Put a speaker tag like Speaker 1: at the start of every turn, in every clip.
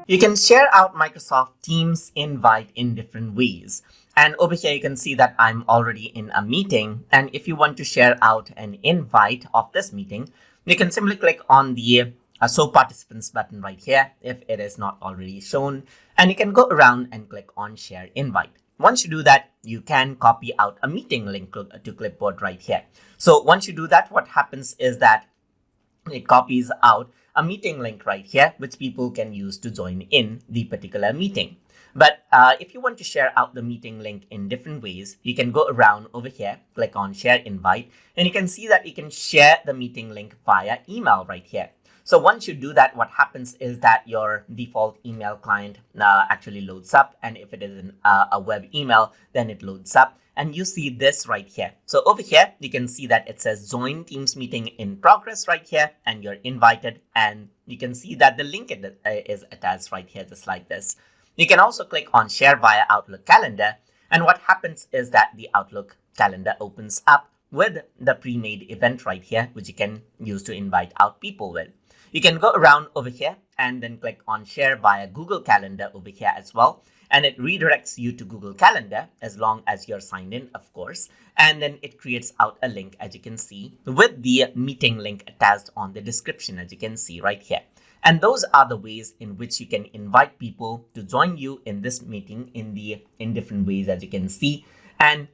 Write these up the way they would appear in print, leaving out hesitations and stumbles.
Speaker 1: You can share out Microsoft Teams invite in different ways. And over here, you can see that I'm already in a meeting. And if you want to share out an invite of this meeting, you can simply click on the Show Participants button right here if it is not already shown. And you can go around and click on Share Invite. Once you do that, you can copy out a meeting link to Clipboard right here. So once you do that, what happens is that it copies out a meeting link right here, which people can use to join in the particular meeting. But if you want to share out the meeting link in different ways, you can go around over here, click on Share Invite, and you can see that you can share the meeting link via email right here. So once you do that, what happens is that your default email client actually loads up. And if it is a web email, then it loads up. And you see this right here. So over here, you can see that it says Join Teams Meeting in Progress right here, and you're invited. And you can see that the link is attached right here, just like this. You can also click on Share via Outlook Calendar. And what happens is that the Outlook Calendar opens up with the pre-made event right here, which you can use to invite out people with. You can go around over here and then click on Share via Google Calendar over here as well. And it redirects you to Google Calendar as long as you're signed in, of course. And then it creates out a link, as you can see, with the meeting link attached on the description, as you can see right here. And those are the ways in which you can invite people to join you in this meeting in different ways, as you can see. And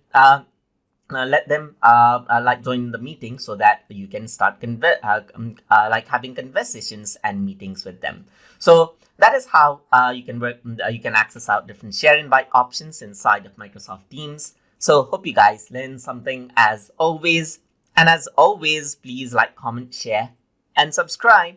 Speaker 1: let them like join the meeting so that you can start like having conversations and meetings with them. So that is how you can work. You can access out different share invite options inside of Microsoft Teams. So hope you guys learned something as always. And as always, please like, comment, share, and subscribe.